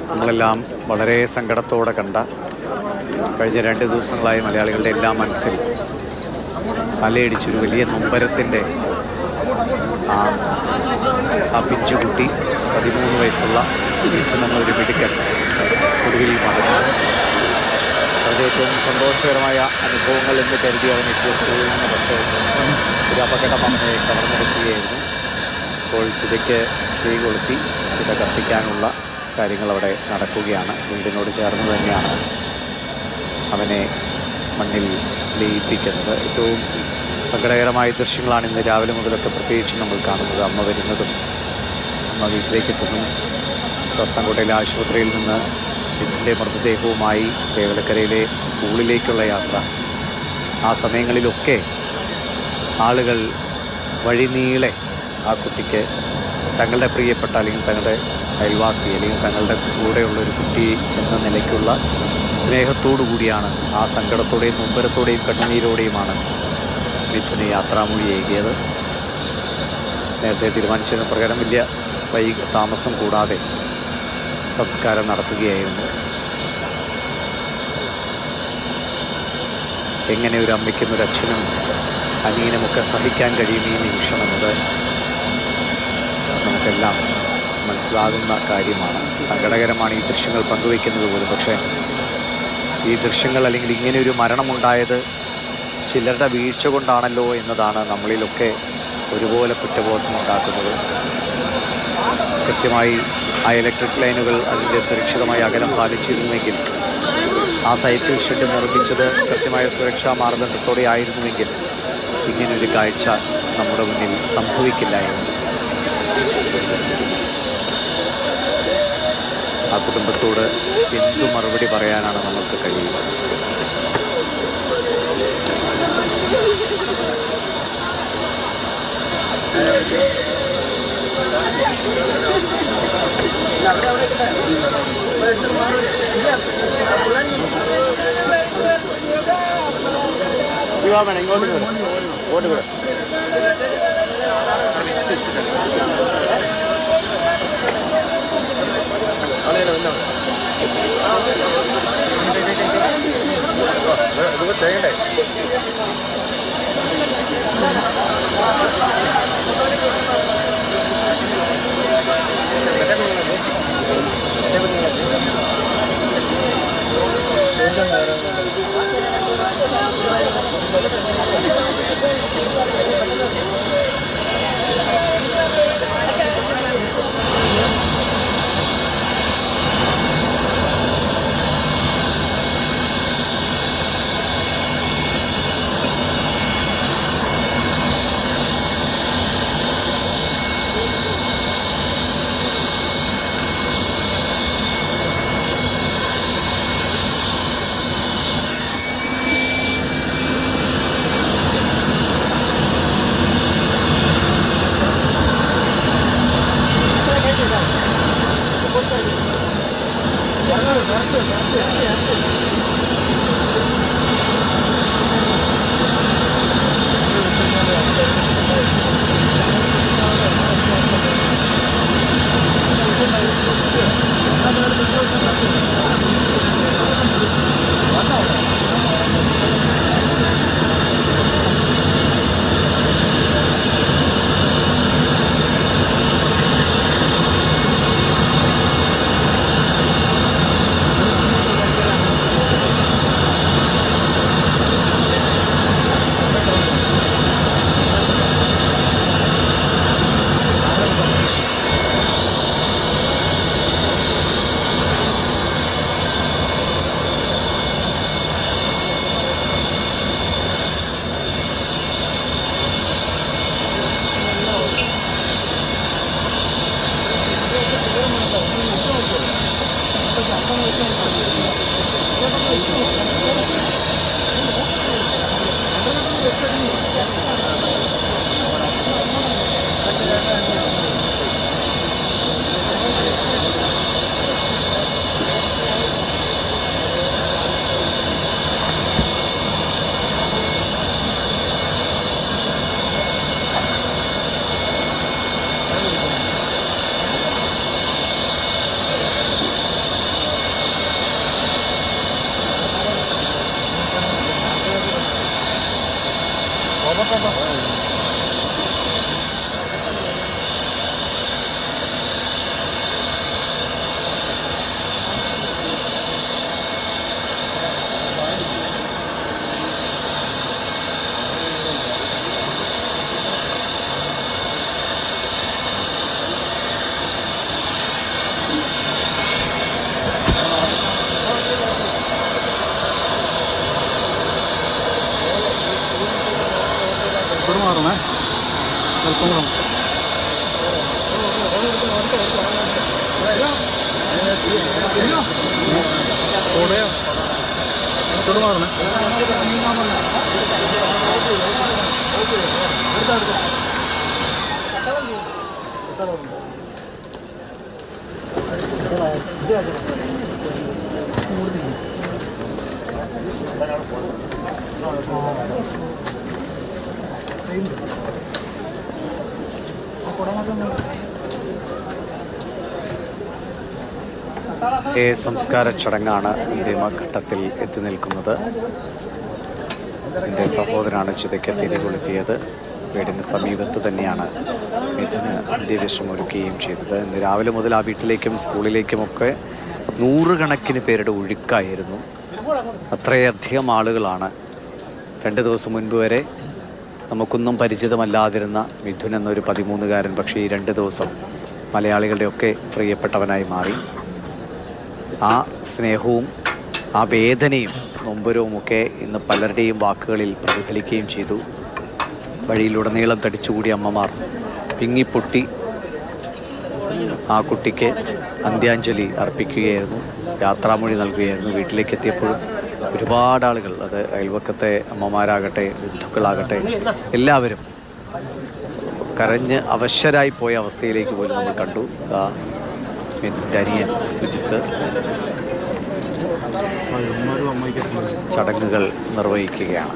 നമ്മളെല്ലാം വളരെ സങ്കടത്തോടെ കണ്ട കഴിഞ്ഞ 2 ദിവസങ്ങളായി മലയാളികളുടെ എല്ലാ മനസ്സിൽ അലയടിച്ചൊരു വലിയ നൊമ്പരത്തിൻ്റെ ആ പിഞ്ചുകുട്ടി 13 വയസ്സുള്ള ഒരു മിടുക്കൻ ഒടുവിൽ മടങ്ങി. അതിൻ്റെ ഏറ്റവും സന്തോഷകരമായ അനുഭവങ്ങൾ എന്ന് കരുതി അവൻ എത്തിയെത്തുന്ന പക്ഷേ ഒരു അപകടം അവനെ കവർന്നെടുക്കുകയായിരുന്നു. ഇപ്പോൾ ചിതയ്ക്ക് തീ കൊളുത്തി ചിത കത്തിക്കാനുള്ള കാര്യങ്ങൾ അവിടെ നടക്കുകയാണ്. വീടിനോട് ചേർന്ന് തന്നെയാണ് അവനെ മണ്ണിൽ ലയിപ്പിക്കുന്നത്. ഏറ്റവും സങ്കടകരമായ ദൃശ്യങ്ങളാണ് ഇന്ന് രാവിലെ മുതലൊക്കെ പ്രത്യേകിച്ച് നമ്മൾ കാണുന്നത്. അമ്മ വരുന്നതും അമ്മ വീട്ടിലേക്ക് എത്തുന്നതും ശാസ്താംകോട്ടയിലെ ആശുപത്രിയിൽ നിന്ന് ഇതിൻ്റെ മൃതദേഹവുമായി തേവലക്കരയിലെ സ്കൂളിലേക്കുള്ള യാത്ര. ആ സമയങ്ങളിലൊക്കെ ആളുകൾ വഴിനീളെ ആ കുട്ടിക്ക് തങ്ങളുടെ പ്രിയപ്പെട്ട അല്ലെങ്കിൽ തങ്ങളുടെ അയൽവാസി അല്ലെങ്കിൽ തങ്ങളുടെ കൂടെയുള്ള ഒരു കുട്ടി എന്ന നിലയ്ക്കുള്ള സ്നേഹത്തോടു കൂടിയാണ്, ആ സങ്കടത്തോടെയും നൊമ്പരത്തോടെയും കണ്ണുനീരോടെയുമാണ് മിഥുന് യാത്രാമൊഴി എഴുതിയത്. നേരത്തെ തീരുമാനിച്ചതിന് പ്രകാരം വലിയ താമസം കൂടാതെ സംസ്കാരം നടത്തുകയായിരുന്നു. എങ്ങനെ ഒരു അമ്മയ്ക്കും ഒരു അച്ഛനും അനിയനുമൊക്കെ സഹിക്കാൻ കഴിയും ഈ നിമിഷം എന്നത് നമുക്കെല്ലാം മനസ്സിലാകുന്ന കാര്യമാണ്. സങ്കടകരമാണ് ഈ ദൃശ്യങ്ങൾ പങ്കുവയ്ക്കുന്നത് പോലും. പക്ഷേ ഈ ദൃശ്യങ്ങൾ അല്ലെങ്കിൽ ഇങ്ങനെ ഒരു മരണമുണ്ടായത് ചിലരുടെ വീഴ്ച കൊണ്ടാണല്ലോ എന്നതാണ് നമ്മളിലൊക്കെ ഒരുപോലെ കുറ്റബോധം ഉണ്ടാക്കുന്നത്. കൃത്യമായി ആ ഇലക്ട്രിക് ലൈനുകൾ അതിൻ്റെ സുരക്ഷിതമായ അകലം പാലിച്ചിരുന്നുവെങ്കിൽ, ആ സൈക്കിൾ ഷെഡ് നിർമ്മിച്ചത് കൃത്യമായ സുരക്ഷാ മാർഗത്തോടെ ആയിരുന്നുവെങ്കിൽ ഇങ്ങനൊരു കാഴ്ച നമ്മുടെ മുന്നിൽ സംഭവിക്കില്ലായിരുന്നു. ആ കുടുംബത്തോട് എന്തു മറുപടി പറയാനാണ് നമുക്ക് കഴിയുക? ഇങ്ങോട്ട് വിടാം. ചെയ്യണ്ടേ? സംസ്കാര ചടങ്ങാണ് അന്തിമഘട്ടത്തിൽ എത്തി നിൽക്കുന്നത്. എൻ്റെ സഹോദരനാണ് ചിതയ്ക്ക് തിരികൊളുത്തിയത്. വീടിന് സമീപത്ത് തന്നെയാണ് മിഥുന് അന്ത്യവിശ്രമം ഒരുക്കുകയും ചെയ്തത്. ഇന്ന് രാവിലെ മുതൽ ആ വീട്ടിലേക്കും സ്കൂളിലേക്കുമൊക്കെ നൂറുകണക്കിന് പേരുടെ ഒഴുക്കായിരുന്നു. അത്രയധികം ആളുകളാണ്. 2 ദിവസം മുൻപ് വരെ നമുക്കൊന്നും പരിചിതമല്ലാതിരുന്ന മിഥുൻ എന്നൊരു 13കാരൻ പക്ഷേ ഈ 2 ദിവസം മലയാളികളുടെയൊക്കെ പ്രിയപ്പെട്ടവനായി മാറി. ആ സ്നേഹവും ആ വേദനയും നൊമ്പരവുമൊക്കെ ഇന്ന് പലരുടെയും വാക്കുകളിൽ പ്രതിഫലിക്കുകയും ചെയ്തു. വഴിയിലുടനീളം തടിച്ചുകൂടിയ അമ്മമാർ പിങ്ങിപ്പൊട്ടി ആ കുട്ടിക്ക് അന്ത്യാഞ്ജലി അർപ്പിക്കുകയായിരുന്നു, യാത്രാമൊഴി നൽകുകയായിരുന്നു. വീട്ടിലേക്ക് എത്തിയപ്പോഴും ഒരുപാട് ആളുകൾ, അത് അയൽവക്കത്തെ അമ്മമാരാകട്ടെ ബന്ധുക്കളാകട്ടെ എല്ലാവരും കരഞ്ഞ് അവശരായി പോയ അവസ്ഥയിലേക്ക് പോലും നമ്മൾ കണ്ടു. മിഥുൻ്റെ അനിയൻ സുജിത്ത് ചടങ്ങുകൾ നിർവഹിക്കുകയാണ്.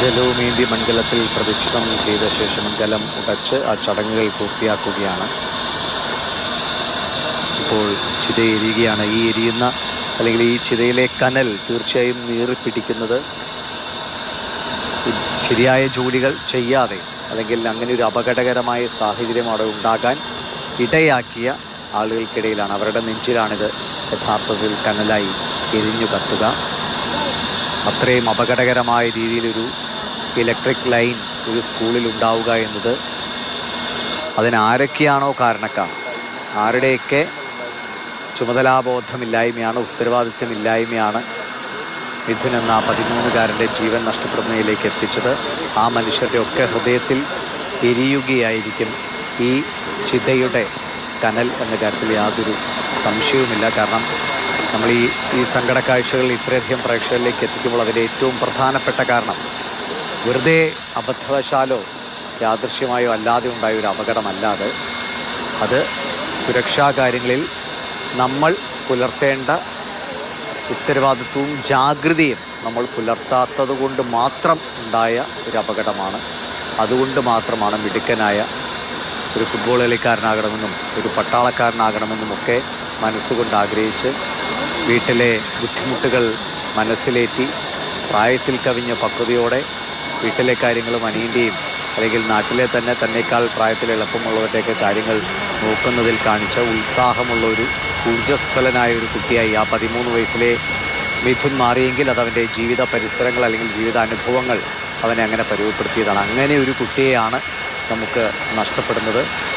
ജലവുമേന്തി മണ്ഡലത്തിൽ പ്രദക്ഷിണം ചെയ്ത ശേഷം മണ്ഡലം ഉടച്ച് ആ ചടങ്ങുകൾ പൂർത്തിയാക്കുകയാണ്. ഇപ്പോൾ ചിത എരിയുകയാണ്. ഈ എരിയുന്ന അല്ലെങ്കിൽ ഈ ചിതയിലെ കനൽ തീർച്ചയായും നീറിപ്പിടിക്കുന്നത് ശരിയായ ജോലികൾ ചെയ്യാതെ അല്ലെങ്കിൽ അങ്ങനെ ഒരു അപകടകരമായ സാഹചര്യം അവിടെ ഉണ്ടാകാൻ ഇടയാക്കിയ ആളുകൾക്കിടയിലാണ്. അവരുടെ നെഞ്ചിലാണിത് യഥാർത്ഥത്തിൽ കനലായി എരിഞ്ഞു കത്തുക. അത്രയും അപകടകരമായ രീതിയിലൊരു ഇലക്ട്രിക് ലൈൻ ഒരു സ്കൂളിൽ ഉണ്ടാവുക എന്നത് അതിനാരൊക്കെയാണോ കാരണക്കാർ, ആരുടെയൊക്കെ ചുമതലാബോധമില്ലായ്മയാണ്, ഉത്തരവാദിത്വമില്ലായ്മയാണ് മിഥുൻ എന്ന 13-കാരൻ്റെ ജീവൻ നഷ്ടപ്പെടുന്നതിലേക്ക് എത്തിച്ചത്. ആ മനുഷ്യരുടെ ഒക്കെ ഹൃദയത്തിൽ എരിയുകയായിരിക്കും ഈ ചിതയുടെ കനൽ എന്ന കാര്യത്തിൽ യാതൊരു സംശയവുമില്ല. കാരണം നമ്മൾ ഈ സങ്കട കാഴ്ചകൾ ഇത്രയധികം പ്രേക്ഷകരിലേക്ക് എത്തിക്കുമ്പോൾ അതിൻ്റെ ഏറ്റവും പ്രധാനപ്പെട്ട കാരണം വെറുതെ അബദ്ധവശാലോ യാദൃശ്യമായോ അല്ലാതെ ഉണ്ടായ ഒരു അപകടമല്ലാതെ അത് സുരക്ഷാ കാര്യങ്ങളിൽ നമ്മൾ പുലർത്തേണ്ട ഉത്തരവാദിത്വവും ജാഗ്രതയും നമ്മൾ പുലർത്താത്തത് കൊണ്ട് മാത്രം ഉണ്ടായ ഒരു അപകടമാണ്. അതുകൊണ്ട് മാത്രമാണ് മിടുക്കനായ ഒരു ഫുട്ബോൾ കളിക്കാരനാകണമെന്നും ഒരു പട്ടാളക്കാരനാകണമെന്നും ഒക്കെ മനസ്സുകൊണ്ട് ആഗ്രഹിച്ച് വീട്ടിലെ ബുദ്ധിമുട്ടുകൾ മനസ്സിലേറ്റി പ്രായത്തിൽ കവിഞ്ഞ പക്വതയോടെ വീട്ടിലെ കാര്യങ്ങളും അനിയൻ്റെയും അല്ലെങ്കിൽ നാട്ടിലെ തന്നെ തന്നേക്കാൾ പ്രായത്തിൽ എളുപ്പമുള്ളവരുടെയൊക്കെ കാര്യങ്ങൾ നോക്കുന്നതിൽ കാണിച്ച ഉത്സാഹമുള്ളൊരു ഊർജ്ജസ്വലനായ ഒരു കുട്ടിയായി ആ 13 വയസ്സിലെ മിഥുൻ മാറിയെങ്കിൽ അതവൻ്റെ ജീവിത പരിസരങ്ങൾ അല്ലെങ്കിൽ ജീവിത അനുഭവങ്ങൾ അവനെ അങ്ങനെ പരുവപ്പെടുത്തിയതാണ്. അങ്ങനെ ഒരു കുട്ടിയെയാണ് നമുക്ക് നഷ്ടപ്പെടുന്നത്.